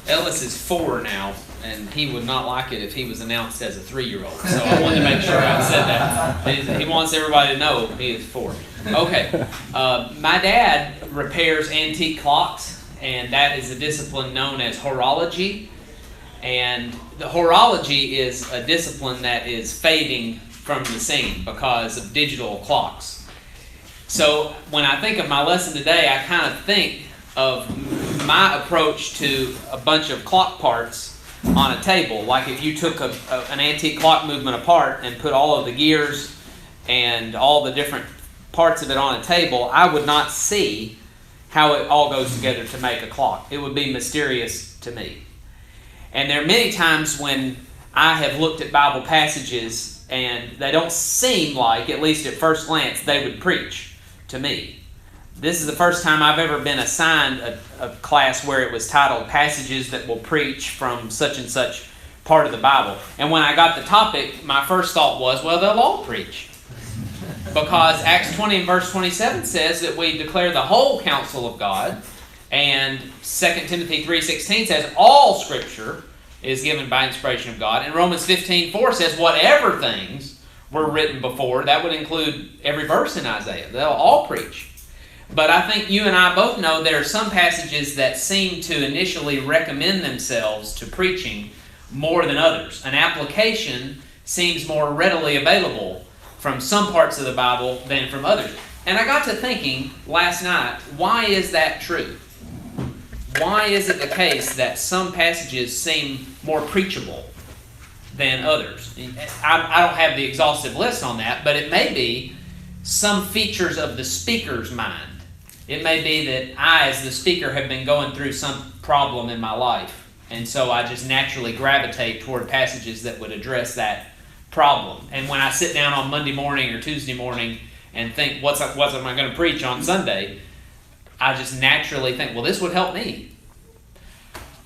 Ellis is 4 now, and he would not like it if he was announced as a 3-year-old. So I wanted to make sure I said that. He wants everybody to know he is 4. Okay. My dad repairs antique clocks, and that is a discipline known as horology. And the horology is a discipline that is fading from the scene because of digital clocks. So when I think of my lesson today, I kind of think of my approach to a bunch of clock parts on a table. Like if you took an antique clock movement apart and put all of the gears and all the different parts of it on a table, I would not see how it all goes together to make a clock. It would be mysterious to me. And there are many times when I have looked at Bible passages and they don't seem like, at least at first glance, they would preach to me. This is the first time I've ever been assigned a class where it was titled Passages That Will Preach from such and such part of the Bible. And when I got the topic, my first thought was, well, they'll all preach. Because Acts 20 and verse 27 says that we declare the whole counsel of God. And 2 Timothy 3:16 says all Scripture is given by inspiration of God. And Romans 15:4 says whatever things were written before, that would include every verse in Isaiah. They'll all preach. But I think you and I both know there are some passages that seem to initially recommend themselves to preaching more than others. An application seems more readily available from some parts of the Bible than from others. And I got to thinking last night, why is that true? Why is it the case that some passages seem more preachable than others? I don't have the exhaustive list on that, but it may be some features of the speaker's mind. It may be that I, as the speaker, have been going through some problem in my life, and so I just naturally gravitate toward passages that would address that problem. And when I sit down on Monday morning or Tuesday morning and think, what am I going to preach on Sunday? I just naturally think, well, this would help me.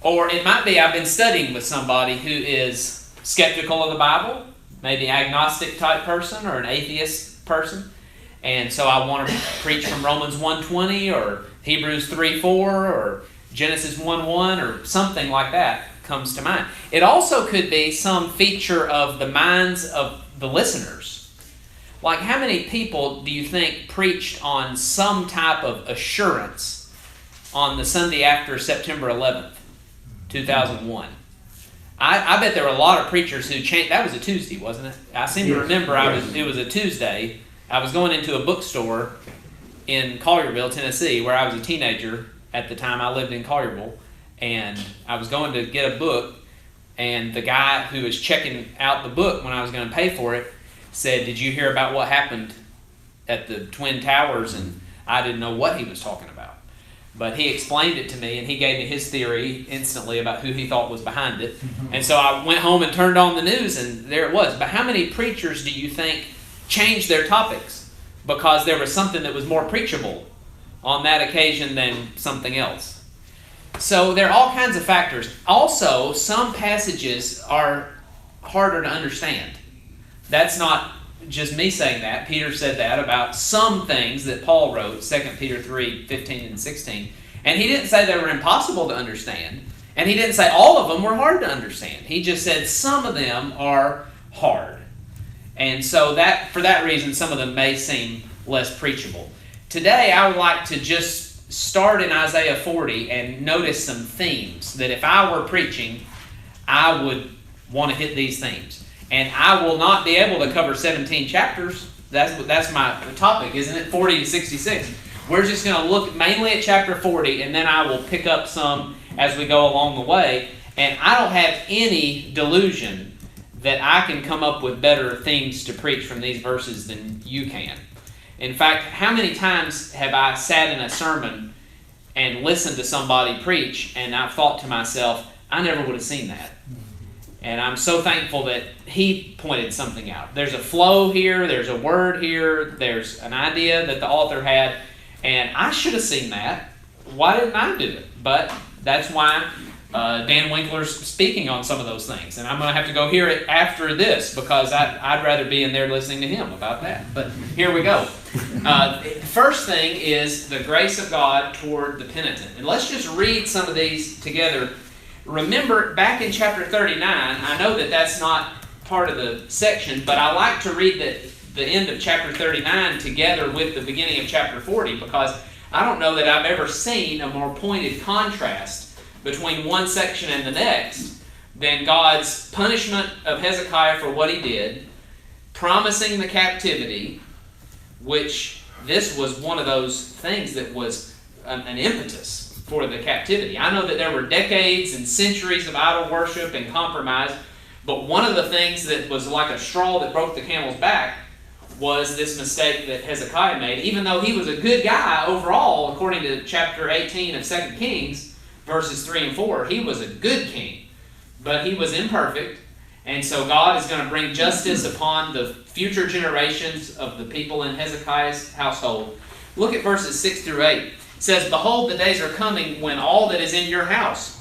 Or it might be I've been studying with somebody who is skeptical of the Bible, maybe agnostic type person or an atheist person, and so I want to preach from Romans 1:20 or Hebrews 3:4 or Genesis 1:1 or something like that comes to mind. It also could be some feature of the minds of the listeners. Like, how many people do you think preached on some type of assurance on the Sunday after September 11th, 2001? I bet there were a lot of preachers who changed. That was a Tuesday, wasn't it? I seem to remember it was a Tuesday. I was going into a bookstore in Collierville, Tennessee, where I was a teenager at the time. I lived in Collierville, and I was going to get a book, and the guy who was checking out the book when I was going to pay for it said, "Did you hear about what happened at the Twin Towers?" And I didn't know what he was talking about. But he explained it to me, and he gave me his theory instantly about who he thought was behind it. And so I went home and turned on the news, and there it was. But how many preachers do you think changed their topics because there was something that was more preachable on that occasion than something else? So there are all kinds of factors. Also, some passages are harder to understand. That's not just me saying that. Peter said that about some things that Paul wrote, 2 Peter 3:15 and 16. And he didn't say they were impossible to understand. And he didn't say all of them were hard to understand. He just said some of them are hard. And so that, for that reason, some of them may seem less preachable. Today, I would like to just start in Isaiah 40 and notice some themes that if I were preaching, I would want to hit these themes. And I will not be able to cover 17 chapters. That's my topic, isn't it? 40 to 66. We're just going to look mainly at chapter 40, and then I will pick up some as we go along the way. And I don't have any delusion that I can come up with better themes to preach from these verses than you can. In fact, how many times have I sat in a sermon and listened to somebody preach, and I've thought to myself, I never would have seen that. And I'm so thankful that he pointed something out. There's a flow here, there's a word here, there's an idea that the author had, and I should have seen that. Why didn't I do it? But that's why Dan Winkler's speaking on some of those things. And I'm going to have to go hear it after this because I'd rather be in there listening to him about that. But here we go. First thing is the grace of God toward the penitent. And let's just read some of these together remember back in chapter 39, I know that that's not part of the section, but I like to read the end of chapter 39 together with the beginning of chapter 40, because I don't know that I've ever seen a more pointed contrast between one section and the next than God's punishment of Hezekiah for what he did, promising the captivity, which this was one of those things that was an impetus for the captivity. I know that there were decades and centuries of idol worship and compromise, but one of the things that was like a straw that broke the camel's back was this mistake that Hezekiah made. Even though he was a good guy overall, according to chapter 18 of 2 Kings, verses 3 and 4, he was a good king, but he was imperfect. And so God is going to bring justice upon the future generations of the people in Hezekiah's household. Look at verses 6 through 8. It says, "Behold, the days are coming when all that is in your house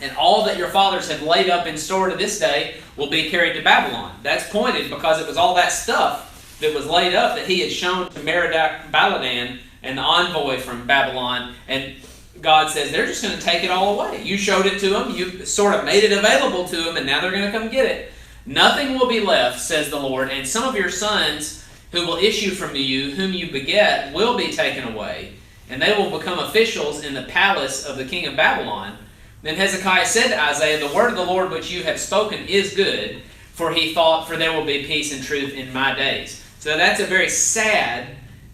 and all that your fathers have laid up in store to this day will be carried to Babylon." That's pointed because it was all that stuff that was laid up that he had shown to Merodach-Baladan and the envoy from Babylon. And God says, they're just going to take it all away. You showed it to them. You sort of made it available to them, and now they're going to come get it. "Nothing will be left, says the Lord, and some of your sons who will issue from you, whom you beget, will be taken away, and they will become officials in the palace of the king of Babylon." Then Hezekiah said to Isaiah, "The word of the Lord which you have spoken is good, for he thought, for there will be peace and truth in my days." So that's a very sad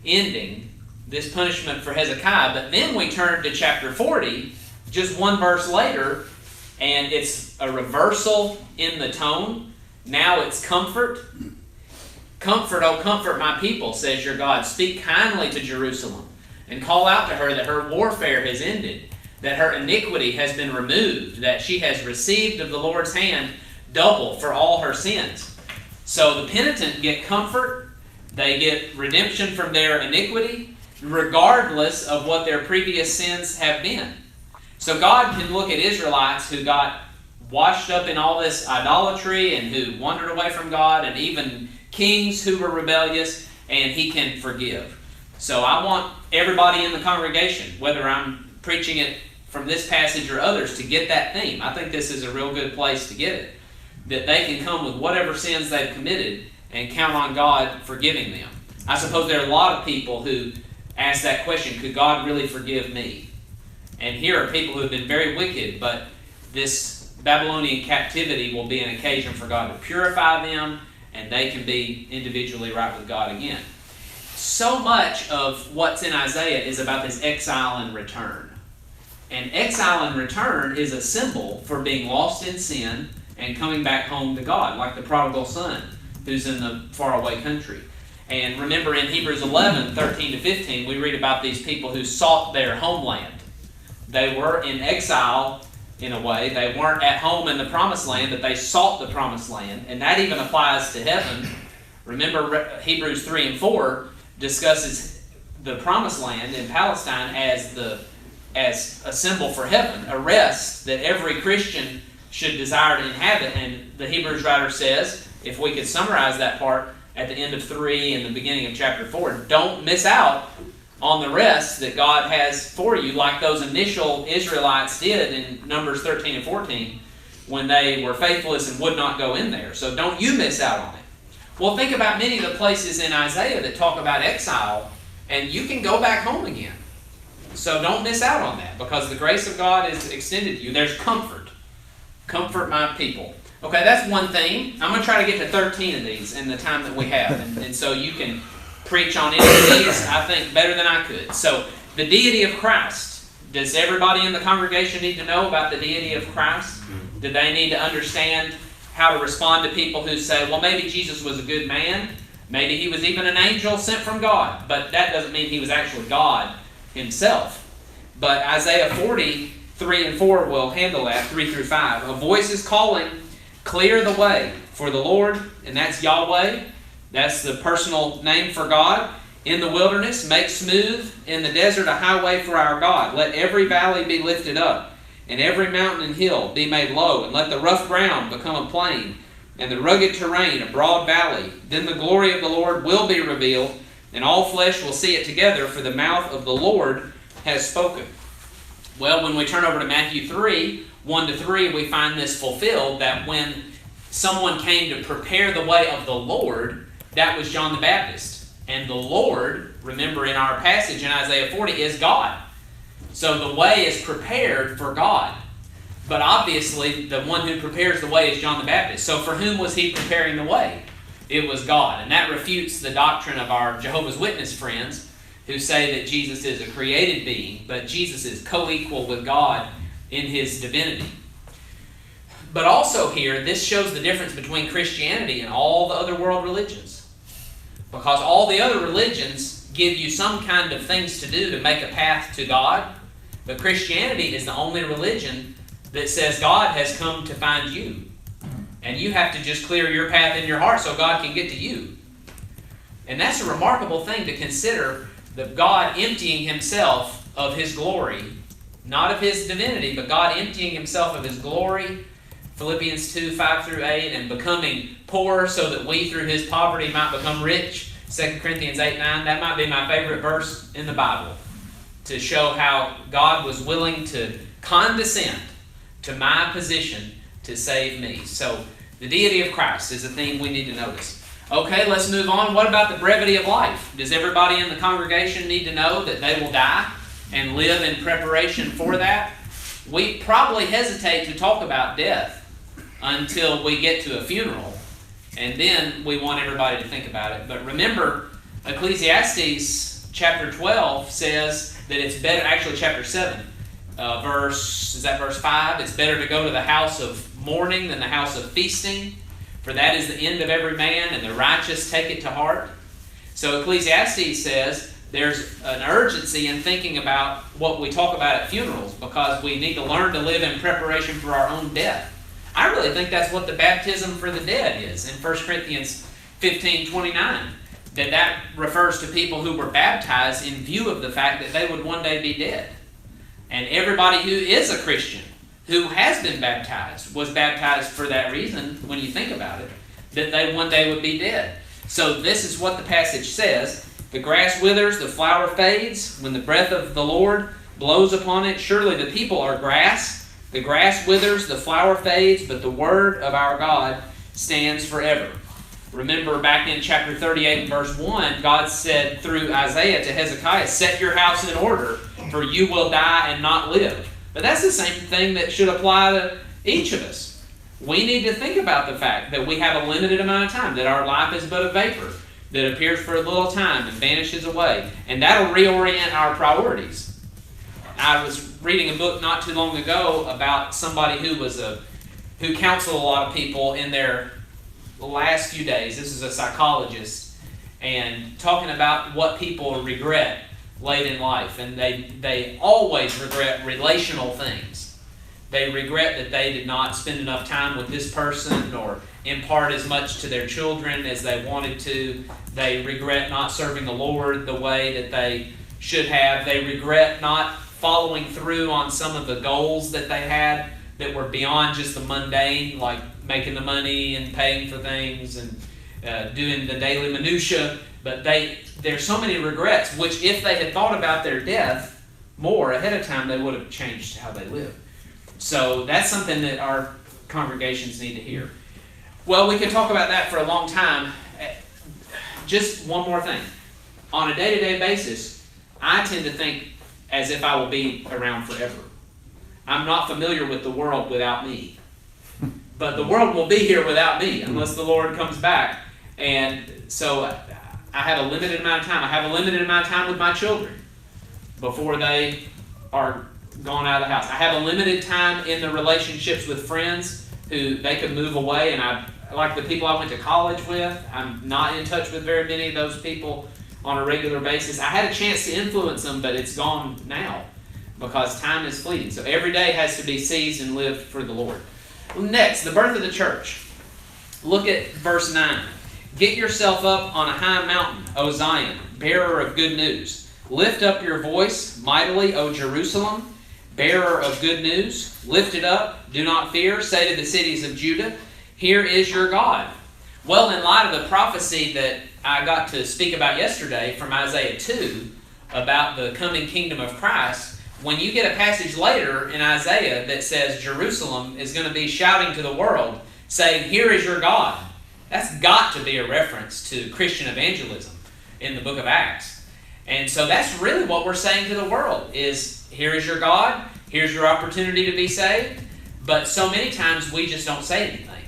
ending, this punishment for Hezekiah. But then we turn to chapter 40, just one verse later, and it's a reversal in the tone. Now it's comfort. "Comfort, O comfort my people, says your God. Speak kindly to Jerusalem, and call out to her that her warfare has ended, that her iniquity has been removed, that she has received of the Lord's hand double for all her sins." So the penitent get comfort. They get redemption from their iniquity, regardless of what their previous sins have been. So God can look at Israelites who got washed up in all this idolatry and who wandered away from God, and even kings who were rebellious, and he can forgive. So I want everybody in the congregation, whether I'm preaching it from this passage or others, to get that theme. I think this is a real good place to get it. That they can come with whatever sins they've committed and count on God forgiving them. I suppose there are a lot of people who ask that question, could God really forgive me? And here are people who have been very wicked, but this Babylonian captivity will be an occasion for God to purify them, and they can be individually right with God again. So much of what's in Isaiah is about this exile and return. And exile and return is a symbol for being lost in sin and coming back home to God, like the prodigal son who's in the faraway country. And remember in Hebrews 11, 13 to 15, we read about these people who sought their homeland. They were in exile in a way. They weren't at home in the promised land, but they sought the promised land. And that even applies to heaven. Remember Hebrews 3 and 4 discusses the promised land in Palestine as a symbol for heaven, a rest that every Christian should desire to inhabit. And the Hebrews writer says, if we could summarize that part at the end of 3 and the beginning of chapter 4, don't miss out on the rest that God has for you, like those initial Israelites did in Numbers 13 and 14 when they were faithless and would not go in there. So don't you miss out on it. Well, think about many of the places in Isaiah that talk about exile, and you can go back home again. So don't miss out on that, because the grace of God is extended to you. There's comfort. Comfort my people. Okay, that's one theme. I'm going to try to get to 13 of these in the time that we have. And so you can preach on any of these, I think, better than I could. So, the deity of Christ. Does everybody in the congregation need to know about the deity of Christ? Do they need to understand how to respond to people who say, well, maybe Jesus was a good man. Maybe he was even an angel sent from God. But that doesn't mean he was actually God himself. But Isaiah 40, 3 and 4 will handle that, 3 through 5. A voice is calling, clear the way for the Lord, and that's Yahweh. That's the personal name for God. In the wilderness, make smooth in the desert a highway for our God. Let every valley be lifted up, and every mountain and hill be made low, and let the rough ground become a plain, and the rugged terrain a broad valley. Then the glory of the Lord will be revealed, and all flesh will see it together, for the mouth of the Lord has spoken. Well, when we turn over to Matthew 3, 1-3, we find this fulfilled, that when someone came to prepare the way of the Lord, that was John the Baptist. And the Lord, remember in our passage in Isaiah 40, is God. So the way is prepared for God. But obviously, the one who prepares the way is John the Baptist. So for whom was he preparing the way? It was God. And that refutes the doctrine of our Jehovah's Witness friends who say that Jesus is a created being, but Jesus is co-equal with God in his divinity. But also here, this shows the difference between Christianity and all the other world religions. Because all the other religions give you some kind of things to do to make a path to God, but Christianity is the only religion that says God has come to find you. And you have to just clear your path in your heart so God can get to you. And that's a remarkable thing to consider, that God emptying himself of his glory, not of his divinity, but God emptying himself of his glory, Philippians 2, 5-8, and becoming poor so that we through his poverty might become rich, 2 Corinthians 8, 9. That might be my favorite verse in the Bible to show how God was willing to condescend to my position to save me. So the deity of Christ is a theme we need to notice. Okay, let's move on. What about the brevity of life? Does everybody in the congregation need to know that they will die and live in preparation for that? We probably hesitate to talk about death until we get to a funeral, and then we want everybody to think about it. But remember, Ecclesiastes chapter 12 says that it's better, actually chapter 7, verse 5? It's better to go to the house of mourning than the house of feasting, for that is the end of every man, and the righteous take it to heart. So Ecclesiastes says there's an urgency in thinking about what we talk about at funerals, because we need to learn to live in preparation for our own death. I really think that's what the baptism for the dead is in 1 Corinthians 15:29. That refers to people who were baptized in view of the fact that they would one day be dead. And everybody who is a Christian, who has been baptized, was baptized for that reason, when you think about it, that they one day would be dead. So this is what the passage says. The grass withers, the flower fades, when the breath of the Lord blows upon it. Surely the people are grass. The grass withers, the flower fades, but the word of our God stands forever. Remember back in chapter 38 and verse 1, God said through Isaiah to Hezekiah, set your house in order, for you will die and not live. But that's the same thing that should apply to each of us. We need to think about the fact that we have a limited amount of time, that our life is but a vapor that appears for a little time and vanishes away. And that'll reorient our priorities. I was reading a book not too long ago about somebody who counseled a lot of people in their last few days. This is a psychologist, and talking about what people regret late in life. And they always regret relational things. They regret that they did not spend enough time with this person or impart as much to their children as they wanted to. They regret not serving the Lord the way that they should have. They regret not following through on some of the goals that they had that were beyond just the mundane, like making the money and paying for things and doing the daily minutia. But there's so many regrets, which if they had thought about their death more ahead of time, they would have changed how they live. So that's something that our congregations need to hear. Well, we could talk about that for a long time. Just one more thing. On a day-to-day basis, I tend to think as if I will be around forever. I'm not familiar with the world without me. But the world will be here without me unless the Lord comes back. And so I have a limited amount of time. I have a limited amount of time with my children before they are gone out of the house. I have a limited time in the relationships with friends who they could move away. And like the people I went to college with, I'm not in touch with very many of those people on a regular basis. I had a chance to influence them, but it's gone now because time is fleeting. So every day has to be seized and lived for the Lord. Next, the birth of the church. Look at verse 9. Get yourself up on a high mountain, O Zion, bearer of good news. Lift up your voice mightily, O Jerusalem, bearer of good news. Lift it up, do not fear. Say to the cities of Judah, here is your God. Well, in light of the prophecy that I got to speak about yesterday from Isaiah 2 about the coming kingdom of Christ, when you get a passage later in Isaiah that says Jerusalem is going to be shouting to the world, saying, "Here is your God," that's got to be a reference to Christian evangelism in the book of Acts. And so that's really what we're saying to the world is, here is your God, here's your opportunity to be saved. But so many times we just don't say anything.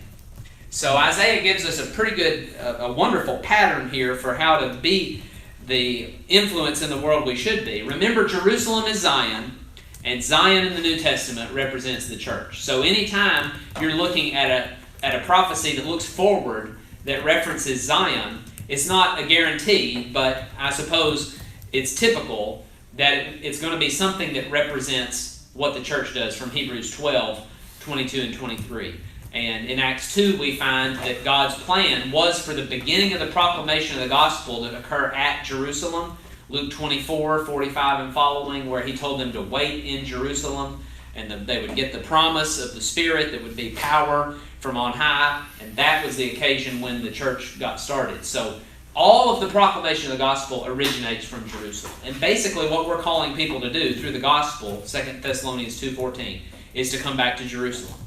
So Isaiah gives us a pretty good, a wonderful pattern here for how to be the influence in the world we should be. Remember, Jerusalem is Zion, and Zion in the New Testament represents the church. So anytime you're looking at a prophecy that looks forward, that references Zion, it's not a guarantee, but I suppose it's typical that it's going to be something that represents what the church does from Hebrews 12, 22 and 23. And in Acts 2, we find that God's plan was for the beginning of the proclamation of the gospel to occur at Jerusalem. Luke 24, 45 and following, where he told them to wait in Jerusalem, and they would get the promise of the Spirit that would be power from on high, and that was the occasion when the church got started. So all of the proclamation of the gospel originates from Jerusalem. And basically what we're calling people to do through the gospel, 2 Thessalonians 2:14, is to come back to Jerusalem.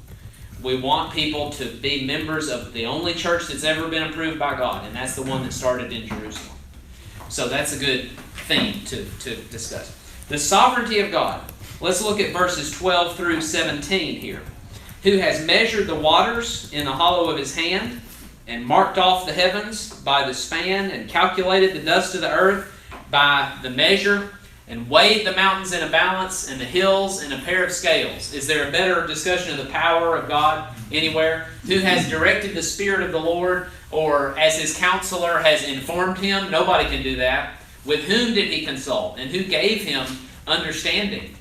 We want people to be members of the only church that's ever been approved by God, and that's the one that started in Jerusalem. So that's a good theme to discuss. The sovereignty of God. Let's look at verses 12 through 17 here. Who has measured the waters in the hollow of his hand, and marked off the heavens by the span, and calculated the dust of the earth by the measure, and weighed the mountains in a balance, and the hills in a pair of scales. Is there a better discussion of the power of God anywhere? Who has directed the Spirit of the Lord, or as his counselor has informed him? Nobody can do that. With whom did he consult? And who gave him understanding?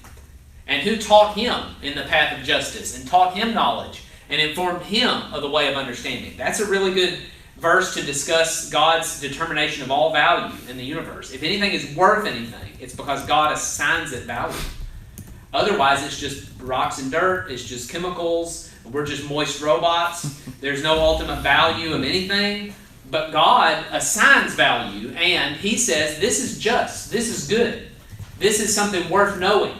And who taught him in the path of justice, and taught him knowledge, and informed him of the way of understanding? That's a really good verse to discuss God's determination of all value in the universe. If anything is worth anything, it's because God assigns it value. Otherwise, it's just rocks and dirt, it's just chemicals, we're just moist robots. There's no ultimate value of anything. But God assigns value, and he says, this is just, this is good, this is something worth knowing.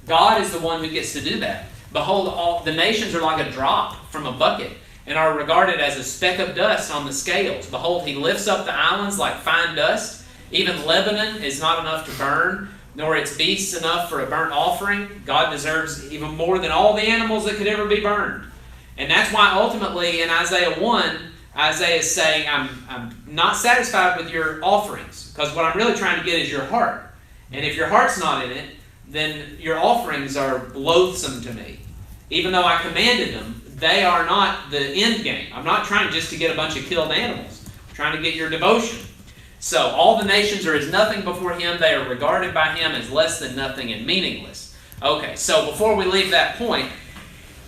God is the one who gets to do that. Behold, all the nations are like a drop from a bucket, and are regarded as a speck of dust on the scales. Behold, he lifts up the islands like fine dust. Even Lebanon is not enough to burn, nor its beasts enough for a burnt offering. God deserves even more than all the animals that could ever be burned. And that's why ultimately in Isaiah 1, Isaiah is saying, I'm not satisfied with your offerings, because what I'm really trying to get is your heart. And if your heart's not in it, then your offerings are loathsome to me. Even though I commanded them, they are not the end game. I'm not trying just to get a bunch of killed animals. I'm trying to get your devotion. So all the nations are as nothing before him. They are regarded by him as less than nothing and meaningless. Okay, so before we leave that point,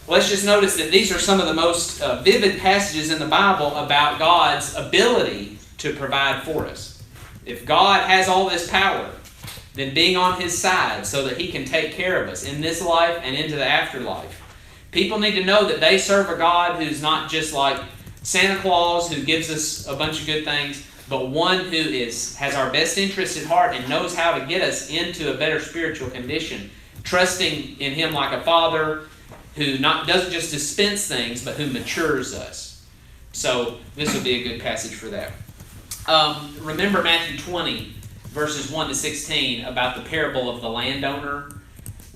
let's just notice that these are some of the most vivid passages in the Bible about God's ability to provide for us. If God has all this power, then being on his side so that he can take care of us in this life and into the afterlife. People need to know that they serve a God who's not just like Santa Claus, who gives us a bunch of good things, but one who has our best interest at heart and knows how to get us into a better spiritual condition, trusting in him like a father who doesn't just dispense things, but who matures us. So this would be a good passage for that. Remember Matthew 20, verses 1 to 16, about the parable of the landowner,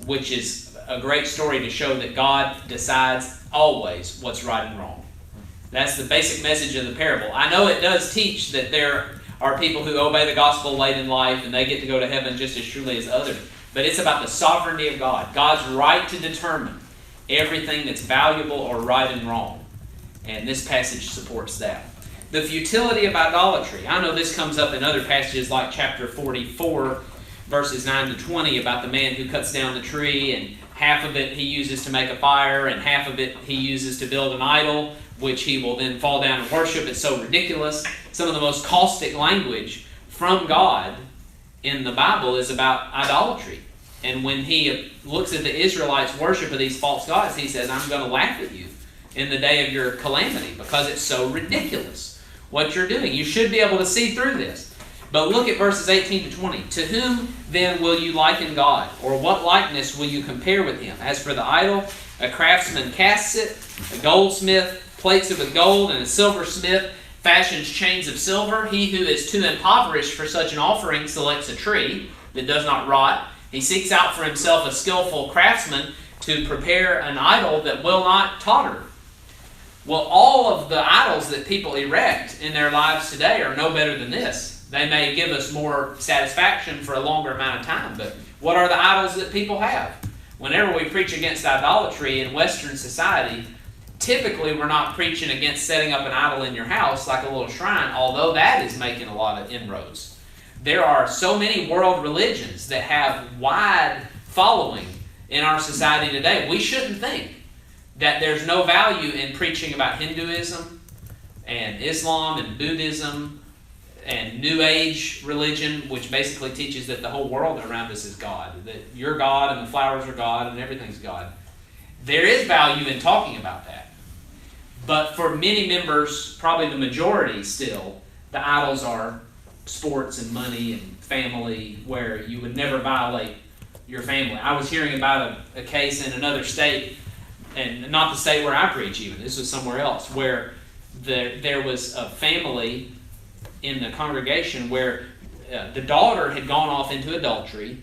which is a great story to show that God decides always what's right and wrong. That's the basic message of the parable. I know it does teach that there are people who obey the gospel late in life and they get to go to heaven just as surely as others. But it's about the sovereignty of God. God's right to determine everything that's valuable or right and wrong. And this passage supports that. The futility of idolatry. I know this comes up in other passages like chapter 44, verses 9 to 20, about the man who cuts down the tree, and half of it he uses to make a fire, and half of it he uses to build an idol, which he will then fall down and worship. It's so ridiculous. Some of the most caustic language from God in the Bible is about idolatry. And when he looks at the Israelites' worship of these false gods, he says, I'm going to laugh at you in the day of your calamity, because it's so ridiculous what you're doing. You should be able to see through this. But look at verses 18 to 20. To whom then will you liken God? Or what likeness will you compare with him? As for the idol, a craftsman casts it, a goldsmith plates it with gold, and a silversmith fashions chains of silver. He who is too impoverished for such an offering selects a tree that does not rot. He seeks out for himself a skillful craftsman to prepare an idol that will not totter. Well, all of the idols that people erect in their lives today are no better than this. They may give us more satisfaction for a longer amount of time, but what are the idols that people have? Whenever we preach against idolatry in Western society, typically we're not preaching against setting up an idol in your house like a little shrine, although that is making a lot of inroads. There are so many world religions that have wide following in our society today. We shouldn't think that there's no value in preaching about Hinduism and Islam and Buddhism and New Age religion, which basically teaches that the whole world around us is God, that you're God and the flowers are God and everything's God. There is value in talking about that. But for many members, probably the majority still, the idols are sports and money and family, where you would never violate your family. I was hearing about a case in another state, and not the state where I preach even, this was somewhere else, where there was a family in the congregation where the daughter had gone off into adultery,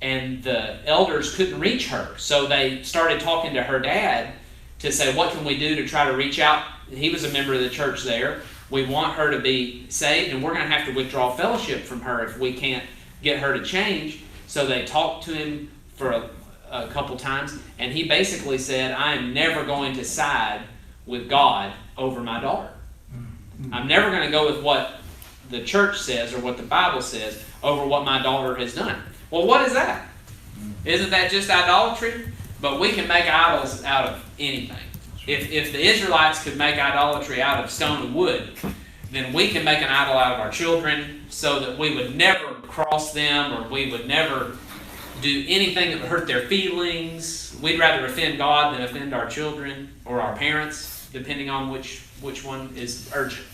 and the elders couldn't reach her. So they started talking to her dad to say, what can we do to try to reach out? He was a member of the church there. We want her to be saved, and we're going to have to withdraw fellowship from her if we can't get her to change. So they talked to him for a couple times, and he basically said, I am never going to side with God over my daughter. I'm never going to go with what the church says or what the Bible says over what my daughter has done. Well, what is that? Isn't that just idolatry? But we can make idols out of anything. If the Israelites could make idolatry out of stone and wood, then we can make an idol out of our children so that we would never cross them, or we would never do anything that would hurt their feelings. We'd rather offend God than offend our children or our parents, depending on which one is urgent.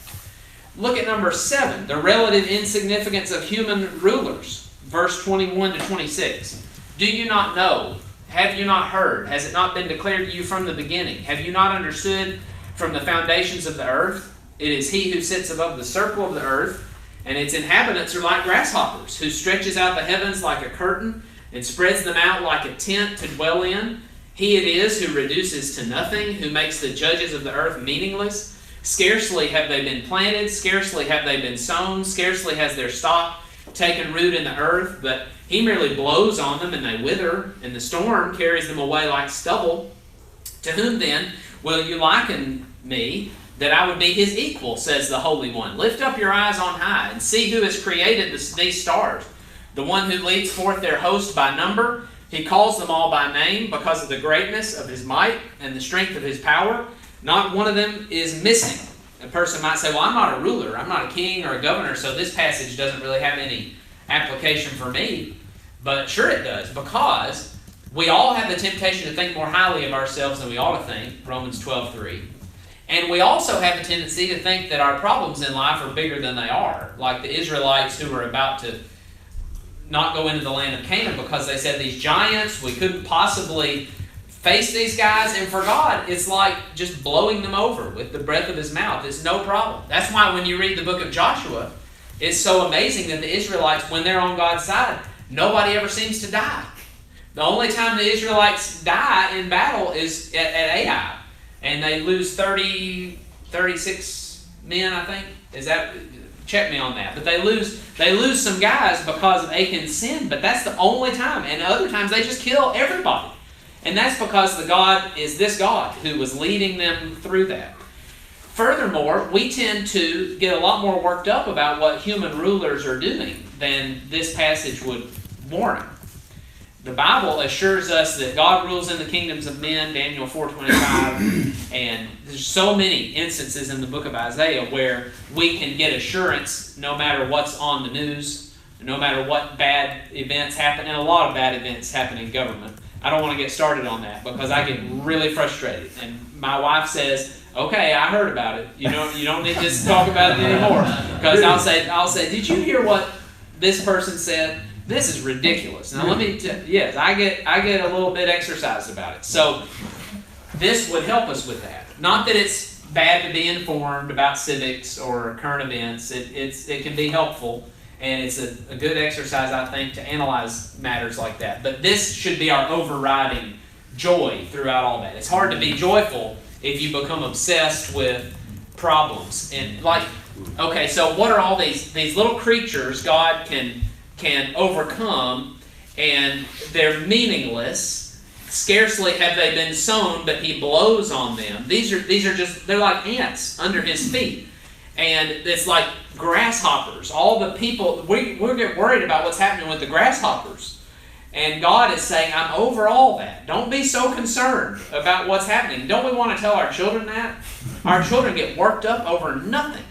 Look at number 7, the relative insignificance of human rulers. Verse 21 to 26. Do you not know? Have you not heard? Has it not been declared to you from the beginning? Have you not understood from the foundations of the earth? It is he who sits above the circle of the earth, and its inhabitants are like grasshoppers, who stretches out the heavens like a curtain and spreads them out like a tent to dwell in. He it is who reduces to nothing, who makes the judges of the earth meaningless. Scarcely have they been planted, scarcely have they been sown, scarcely has their stock taken root in the earth, but he merely blows on them and they wither, and the storm carries them away like stubble. To whom then will you liken me, that I would be his equal, says the Holy One? Lift up your eyes on high and see who has created these stars, the one who leads forth their host by number. He calls them all by name because of the greatness of his might and the strength of his power. Not one of them is missing. A person might say, well, I'm not a ruler, I'm not a king or a governor, so this passage doesn't really have any application for me. But sure it does, because we all have the temptation to think more highly of ourselves than we ought to think, Romans 12:3. And we also have a tendency to think that our problems in life are bigger than they are, like the Israelites who were about to not go into the land of Canaan because they said these giants, we couldn't possibly face these guys, and for God, it's like just blowing them over with the breath of his mouth. It's no problem. That's why when you read the book of Joshua, it's so amazing that the Israelites, when they're on God's side, nobody ever seems to die. The only time the Israelites die in battle is at Ai, and they lose 36 men, I think. Is that? Check me on that. But they lose some guys because of Achan's sin, but that's the only time. And other times they just kill everybody. And that's because the God is this God who was leading them through that. Furthermore, we tend to get a lot more worked up about what human rulers are doing than this passage would warrant. The Bible assures us that God rules in the kingdoms of men, Daniel 4:25, and there's so many instances in the book of Isaiah where we can get assurance no matter what's on the news, no matter what bad events happen, and a lot of bad events happen in government. I don't want to get started on that because I get really frustrated. And my wife says, Okay, I heard about it. You don't need to talk about it anymore. Because I'll say, did you hear what this person said? This is ridiculous. Now let me tell you, yes, I get a little bit exercised about it. So this would help us with that. Not that it's bad to be informed about civics or current events. It can be helpful, and it's a good exercise, I think, to analyze matters like that. But this should be our overriding joy throughout all that. It's hard to be joyful if you become obsessed with problems. And okay, so what are all these little creatures God can overcome, and they're meaningless. Scarcely have they been sown, but he blows on them. These are just, they're like ants under his feet. And it's like grasshoppers. All the people, we get worried about what's happening with the grasshoppers. And God is saying, I'm over all that. Don't be so concerned about what's happening. Don't we want to tell our children that? Our children get worked up over nothing.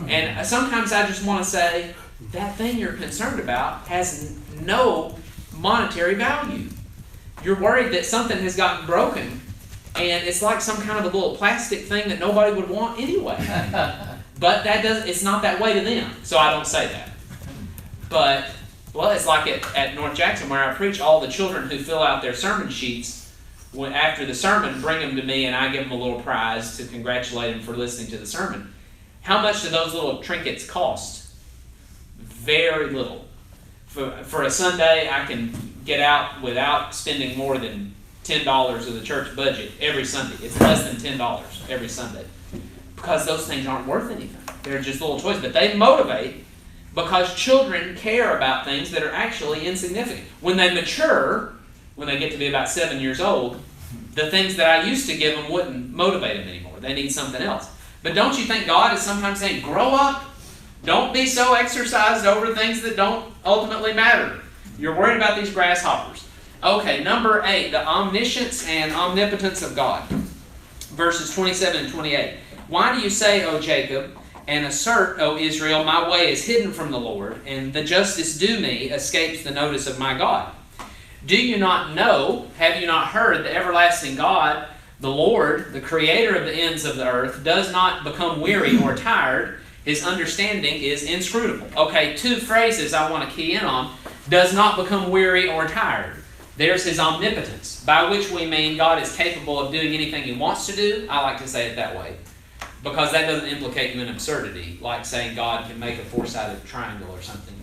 And sometimes I just want to say, that thing you're concerned about has no monetary value. You're worried that something has gotten broken, and it's like some kind of a little plastic thing that nobody would want anyway. But it's not that way to them, so I don't say that. But, well, it's like at North Jackson where I preach, all the children who fill out their sermon sheets, after the sermon, bring them to me, and I give them a little prize to congratulate them for listening to the sermon. How much do those little trinkets cost? Very little. For a Sunday, I can get out without spending more than $10 of the church budget every Sunday. It's less than $10 every Sunday. Because those things aren't worth anything. They're just little toys. But they motivate because children care about things that are actually insignificant. When they mature, when they get to be about 7 years old, the things that I used to give them wouldn't motivate them anymore. They need something else. But don't you think God is sometimes saying, grow up? Don't be so exercised over things that don't ultimately matter. You're worried about these grasshoppers. Okay, number 8, the omniscience and omnipotence of God. Verses 27 and 28. Why do you say, O Jacob, and assert, O Israel, my way is hidden from the Lord, and the justice due me escapes the notice of my God? Do you not know, have you not heard, the everlasting God, the Lord, the creator of the ends of the earth, does not become weary or tired. His understanding is inscrutable. Okay, 2 phrases I want to key in on. Does not become weary or tired. There's his omnipotence, by which we mean God is capable of doing anything he wants to do. I like to say it that way, because that doesn't implicate you in absurdity, like saying God can make a 4-sided triangle or something.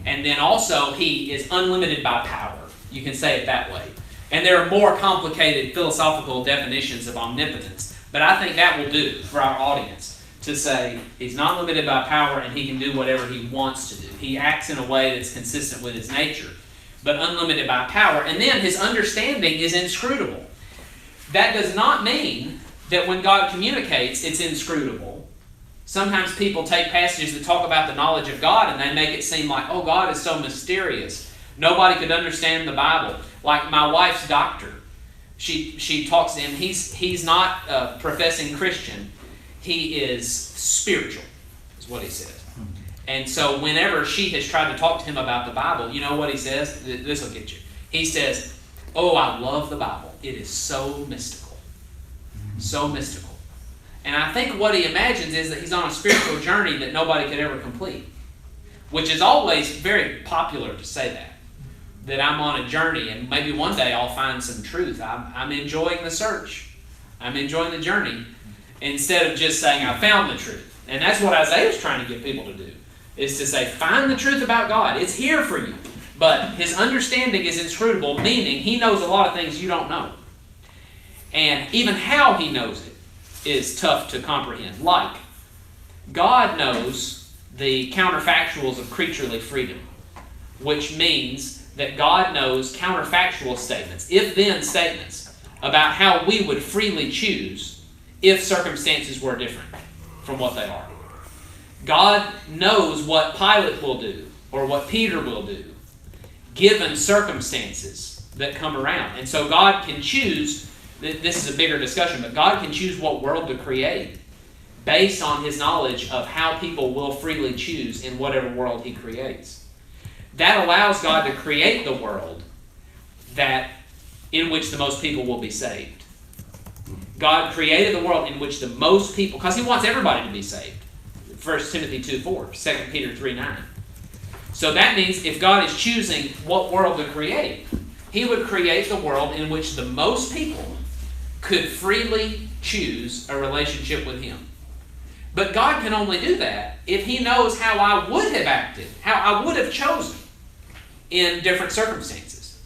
And then also, he is unlimited by power. You can say it that way. And there are more complicated philosophical definitions of omnipotence, but I think that will do for our audience. To say he's not limited by power and he can do whatever he wants to do. He acts in a way that's consistent with his nature, but unlimited by power. And then his understanding is inscrutable. That does not mean that when God communicates, it's inscrutable. Sometimes people take passages that talk about the knowledge of God and they make it seem like, oh, God is so mysterious. Nobody could understand the Bible. Like my wife's doctor. She talks to him. He's not a professing Christian. He is spiritual, is what he says. And so whenever she has tried to talk to him about the Bible, you know what he says? This will get you. He says, oh, I love the Bible. It is so mystical. So mystical. And I think what he imagines is that he's on a spiritual journey that nobody could ever complete. Which is always very popular to say that. That I'm on a journey and maybe one day I'll find some truth. I'm enjoying the search. I'm enjoying the journey. Instead of just saying, I found the truth. And that's what Isaiah is trying to get people to do, is to say, find the truth about God. It's here for you. But his understanding is inscrutable, meaning he knows a lot of things you don't know. And even how he knows it is tough to comprehend. Like, God knows the counterfactuals of creaturely freedom, which means that God knows counterfactual statements, if-then statements, about how we would freely choose if circumstances were different from what they are. God knows what Pilate will do or what Peter will do given circumstances that come around. And so God can choose, this is a bigger discussion, but God can choose what world to create based on his knowledge of how people will freely choose in whatever world he creates. That allows God to create the world in which the most people will be saved. God created the world in which the most people, because he wants everybody to be saved. 1 Timothy 2:4, 2 Peter 3:9. So that means if God is choosing what world to create, he would create the world in which the most people could freely choose a relationship with him. But God can only do that if he knows how I would have acted, how I would have chosen in different circumstances.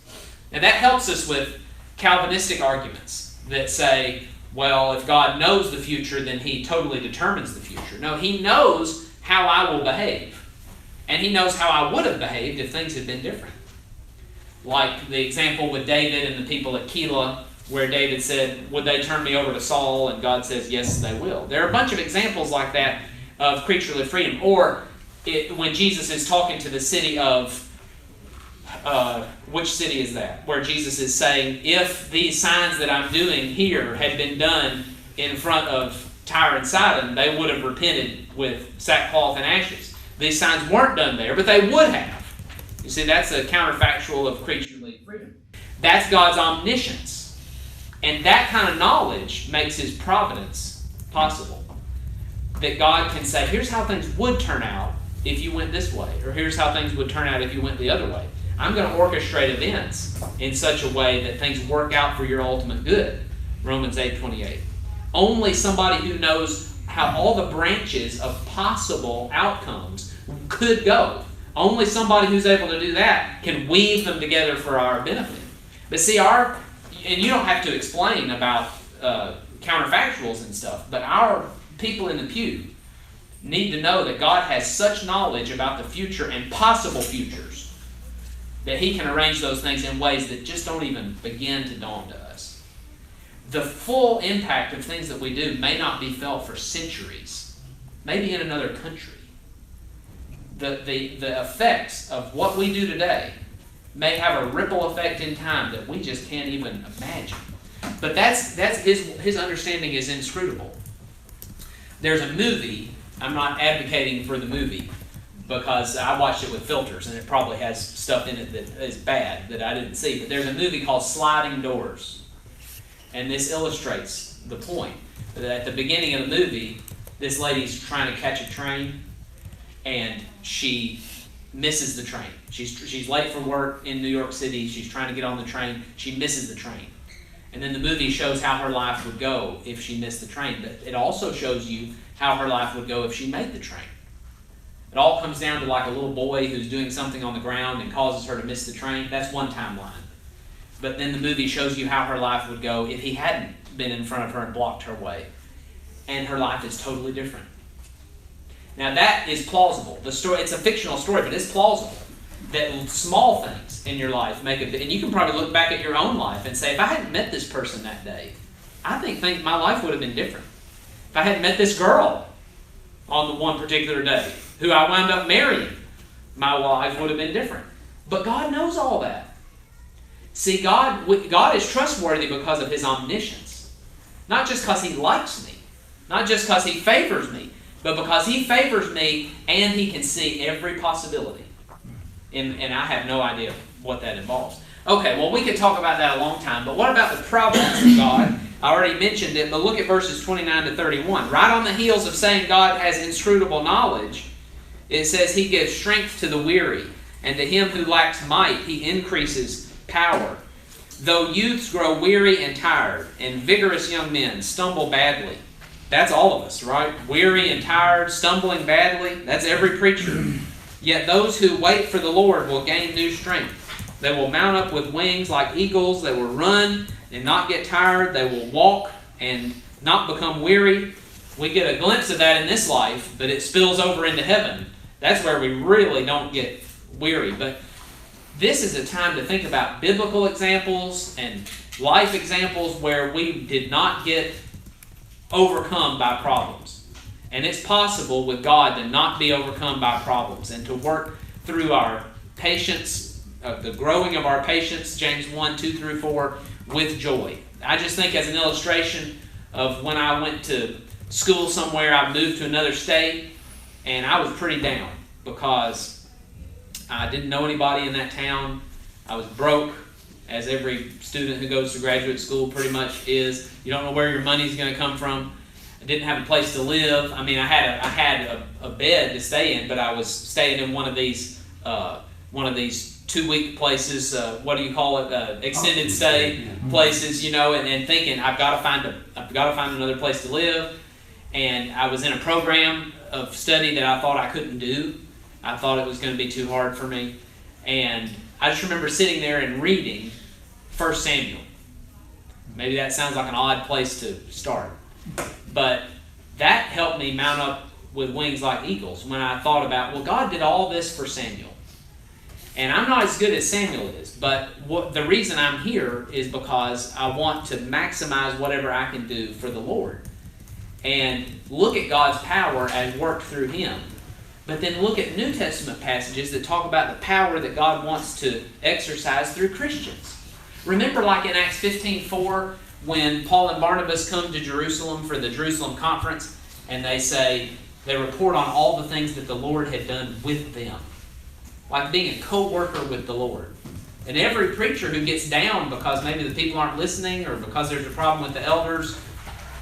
And that helps us with Calvinistic arguments that say, well, if God knows the future, then he totally determines the future. No, he knows how I will behave. And he knows how I would have behaved if things had been different. Like the example with David and the people at Colley, where David said, would they turn me over to Saul? And God says, yes, they will. There are a bunch of examples like that of creaturely freedom. Or when Jesus is talking to the city of, which city is that? Where Jesus is saying, if these signs that I'm doing here had been done in front of Tyre and Sidon, they would have repented with sackcloth and ashes. These signs weren't done there, but they would have. You see, that's a counterfactual of creaturely freedom. That's God's omniscience. And that kind of knowledge makes his providence possible. That God can say, here's how things would turn out if you went this way, or here's how things would turn out if you went the other way. I'm going to orchestrate events in such a way that things work out for your ultimate good. Romans 8:28. Only somebody who knows how all the branches of possible outcomes could go. Only somebody who's able to do that can weave them together for our benefit. But see, and you don't have to explain about counterfactuals and stuff, but our people in the pew need to know that God has such knowledge about the future and possible futures that he can arrange those things in ways that just don't even begin to dawn to us. The full impact of things that we do may not be felt for centuries, maybe in another country. The effects of what we do today may have a ripple effect in time that we just can't even imagine. But that's his understanding is inscrutable. There's a movie, I'm not advocating for the movie, because I watched it with filters, and it probably has stuff in it that is bad that I didn't see. But there's a movie called Sliding Doors. And this illustrates the point. That at the beginning of the movie, this lady's trying to catch a train, and she misses the train. She's late for work in New York City. She's trying to get on the train. She misses the train. And then the movie shows how her life would go if she missed the train. But it also shows you how her life would go if she made the train. It all comes down to like a little boy who's doing something on the ground and causes her to miss the train. That's one timeline. But then the movie shows you how her life would go if he hadn't been in front of her and blocked her way. And her life is totally different. Now that is plausible. The story, it's a fictional story, but it's plausible that small things in your life make a big, and you can probably look back at your own life and say, if I hadn't met this person that day, I think my life would have been different. If I hadn't met this girl on the one particular day, who I wound up marrying, my life would have been different. But God knows all that. See, God is trustworthy because of his omniscience. Not just because he likes me, not just because he favors me, but because he favors me and he can see every possibility. And I have no idea what that involves. Okay, well, we could talk about that a long time, but what about the providence of God? I already mentioned it, but look at verses 29 to 31. Right on the heels of saying God has inscrutable knowledge, it says he gives strength to the weary, and to him who lacks might he increases power. Though youths grow weary and tired, and vigorous young men stumble badly. That's all of us, right? Weary and tired, stumbling badly. That's every preacher. Yet those who wait for the Lord will gain new strength. They will mount up with wings like eagles. They will run and not get tired. They will walk and not become weary. We get a glimpse of that in this life, but it spills over into heaven. That's where we really don't get weary. But this is a time to think about biblical examples and life examples where we did not get overcome by problems. And it's possible with God to not be overcome by problems and to work through our patience, the growing of our patience, James 1, 2 through 4, with joy. I just think as an illustration of when I went to school somewhere, I moved to another state, and I was pretty down because I didn't know anybody in that town. I was broke, as every student who goes to graduate school pretty much is. You don't know where your money's going to come from. I didn't have a place to live. I mean, I had a bed to stay in, but I was staying in one of these 2-week places. What do you call it? Extended stay places, and thinking I've got to find another place to live. And I was in a program of study that I thought I couldn't do. I thought it was going to be too hard for me. And I just remember sitting there and reading 1 Samuel. Maybe that sounds like an odd place to start. But that helped me mount up with wings like eagles when I thought about, well, God did all this for Samuel. And I'm not as good as Samuel is, but the reason I'm here is because I want to maximize whatever I can do for the Lord. And look at God's power at work through Him. But then look at New Testament passages that talk about the power that God wants to exercise through Christians. Remember, like in Acts 15:4, when Paul and Barnabas come to Jerusalem for the Jerusalem conference, and they report on all the things that the Lord had done with them. Like being a co-worker with the Lord. And every preacher who gets down because maybe the people aren't listening or because there's a problem with the elders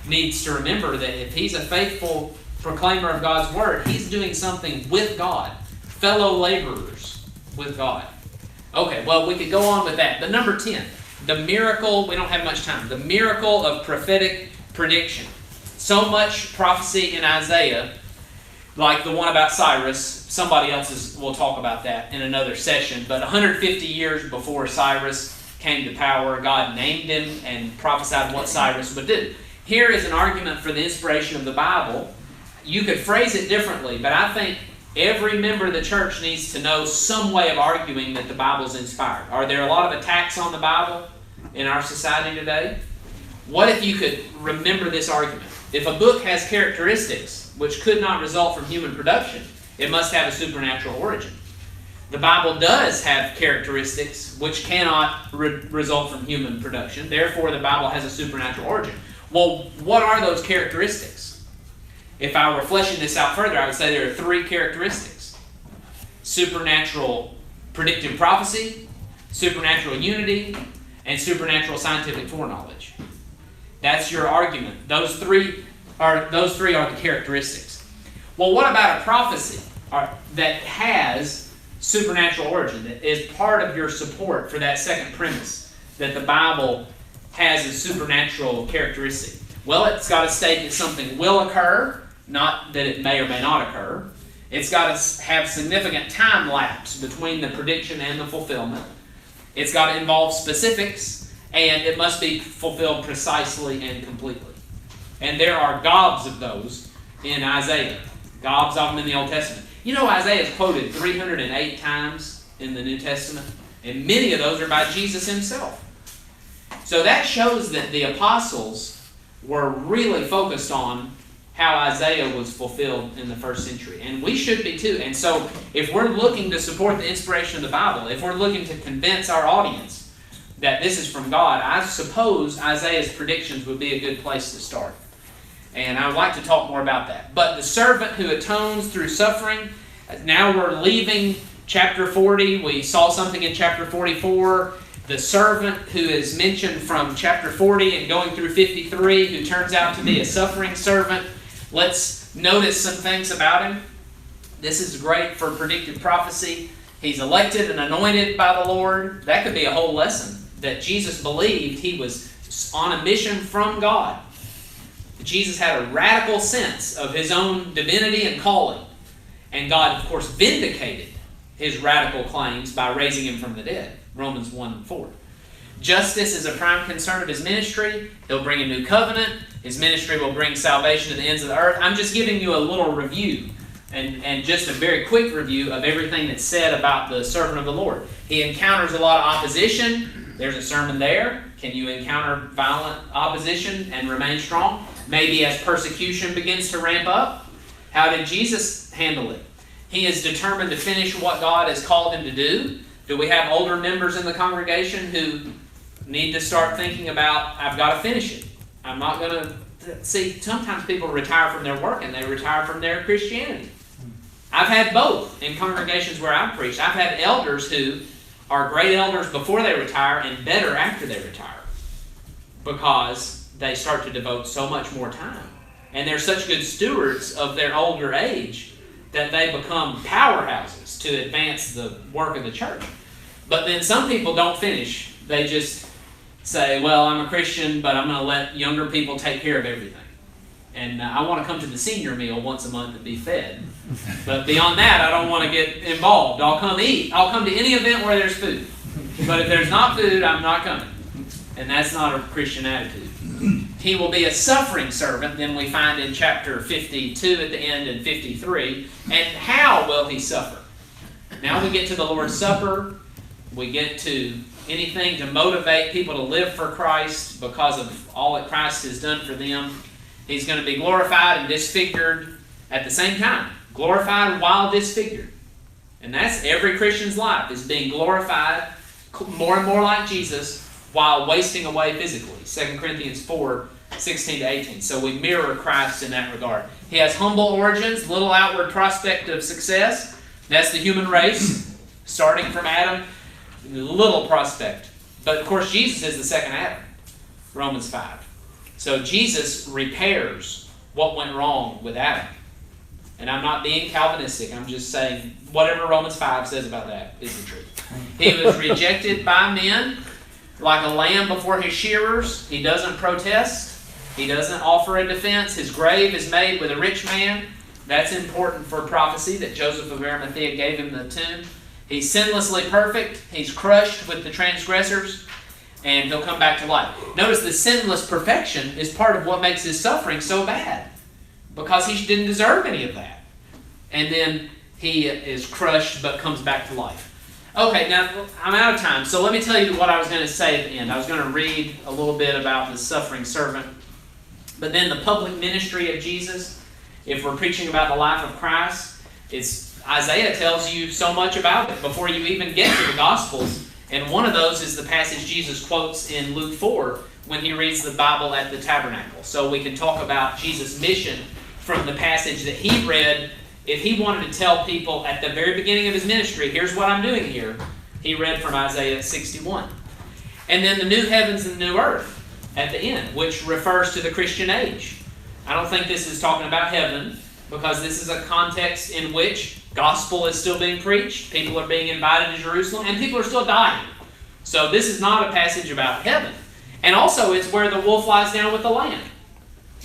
needs to remember that if he's a faithful proclaimer of God's Word, he's doing something with God. Fellow laborers with God. Okay, well, we could go on with that. But number 10, the miracle, we don't have much time, the miracle of prophetic prediction. So much prophecy in Isaiah, like the one about Cyrus. Somebody else will talk about that in another session. But 150 years before Cyrus came to power, God named him and prophesied what Cyrus would do. Here is an argument for the inspiration of the Bible. You could phrase it differently, but I think every member of the church needs to know some way of arguing that the Bible is inspired. Are there a lot of attacks on the Bible in our society today? What if you could remember this argument? If a book has characteristics which could not result from human production, it must have a supernatural origin. The Bible does have characteristics which cannot result from human production. Therefore, the Bible has a supernatural origin. Well, what are those characteristics? If I were fleshing this out further, I would say there are 3 characteristics. Supernatural predictive prophecy, supernatural unity, and supernatural scientific foreknowledge. That's your argument. Those three are the characteristics. Well, what about a prophecy that has supernatural origin, that is part of your support for that second premise, that the Bible has a supernatural characteristic? Well, it's got to state that something will occur, not that it may or may not occur. It's got to have significant time lapse between the prediction and the fulfillment. It's got to involve specifics, and it must be fulfilled precisely and completely. And there are gobs of those in Isaiah. Gobs of them in the Old Testament. You know, Isaiah is quoted 308 times in the New Testament, and many of those are by Jesus himself. So that shows that the apostles were really focused on how Isaiah was fulfilled in the first century. And we should be too. And so if we're looking to support the inspiration of the Bible, if we're looking to convince our audience that this is from God, I suppose Isaiah's predictions would be a good place to start. And I would like to talk more about that. But the servant who atones through suffering, now we're leaving chapter 40. We saw something in chapter 44. The servant who is mentioned from chapter 40 and going through 53, who turns out to be a suffering servant. Let's notice some things about him. This is great for predictive prophecy. He's elected and anointed by the Lord. That could be a whole lesson, that Jesus believed he was on a mission from God. Jesus had a radical sense of his own divinity and calling. And God, of course, vindicated his radical claims by raising him from the dead. Romans 1:4. Justice is a prime concern of his ministry. He'll bring a new covenant. His ministry will bring salvation to the ends of the earth. I'm just giving you a little review, and just a very quick review of everything that's said about the servant of the Lord. He encounters a lot of opposition. There's a sermon there. Can you encounter violent opposition and remain strong? Maybe as persecution begins to ramp up. How did Jesus handle it? He is determined to finish what God has called him to do. Do we have older members in the congregation who need to start thinking about, I've got to finish it. I'm not going to... See, sometimes people retire from their work and they retire from their Christianity. I've had both in congregations where I've preached. I've had elders who are great elders before they retire and better after they retire, because they start to devote so much more time. And they're such good stewards of their older age that they become powerhouses to advance the work of the church. But then some people don't finish. They just say, well, I'm a Christian, but I'm going to let younger people take care of everything. And I want to come to the senior meal once a month and be fed. But beyond that, I don't want to get involved. I'll come eat. I'll come to any event where there's food. But if there's not food, I'm not coming. And that's not a Christian attitude. He will be a suffering servant, then we find in chapter 52 at the end and 53. And how will he suffer? Now we get to the Lord's Supper. We get to anything to motivate people to live for Christ because of all that Christ has done for them. He's going to be glorified and disfigured at the same time. Glorified while disfigured. And that's every Christian's life, is being glorified more and more like Jesus while wasting away physically. 2 Corinthians 4, 16 to 18. So we mirror Christ in that regard. He has humble origins, little outward prospect of success. That's the human race, starting from Adam. Little prospect. But of course Jesus is the second Adam. Romans 5. So Jesus repairs what went wrong with Adam. And I'm not being Calvinistic. I'm just saying whatever Romans 5 says about that is the truth. He was rejected by men like a lamb before his shearers. He doesn't protest. He doesn't offer a defense. His grave is made with a rich man. That's important for prophecy that Joseph of Arimathea gave him the tomb. He's sinlessly perfect. He's crushed with the transgressors. And he'll come back to life. Notice the sinless perfection is part of what makes his suffering so bad. Because he didn't deserve any of that. And then he is crushed but comes back to life. Okay, now I'm out of time. So let me tell you what I was going to say at the end. I was going to read a little bit about the suffering servant. But then the public ministry of Jesus, if we're preaching about the life of Christ, Isaiah tells you so much about it before you even get to the Gospels. And one of those is the passage Jesus quotes in Luke 4 when he reads the Bible at the tabernacle. So we can talk about Jesus' mission from the passage that he read. If he wanted to tell people at the very beginning of his ministry, here's what I'm doing here, he read from Isaiah 61. And then the new heavens and the new earth at the end, which refers to the Christian age. I don't think this is talking about heaven, because this is a context in which gospel is still being preached, people are being invited to Jerusalem, and people are still dying. So this is not a passage about heaven. And also it's where the wolf lies down with the lamb,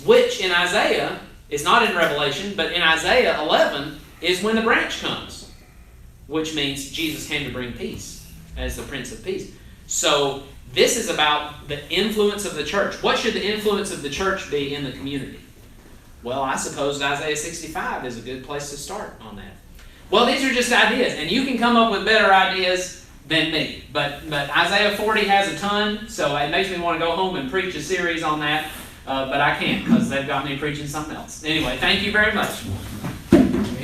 which in Isaiah is not in Revelation, but in Isaiah 11 is when the branch comes, which means Jesus came to bring peace as the Prince of Peace. So this is about the influence of the church. What should the influence of the church be in the community? Well, I suppose Isaiah 65 is a good place to start on that. Well, these are just ideas, and you can come up with better ideas than me. But Isaiah 40 has a ton, so it makes me want to go home and preach a series on that. But I can't, because they've got me preaching something else. Anyway, thank you very much.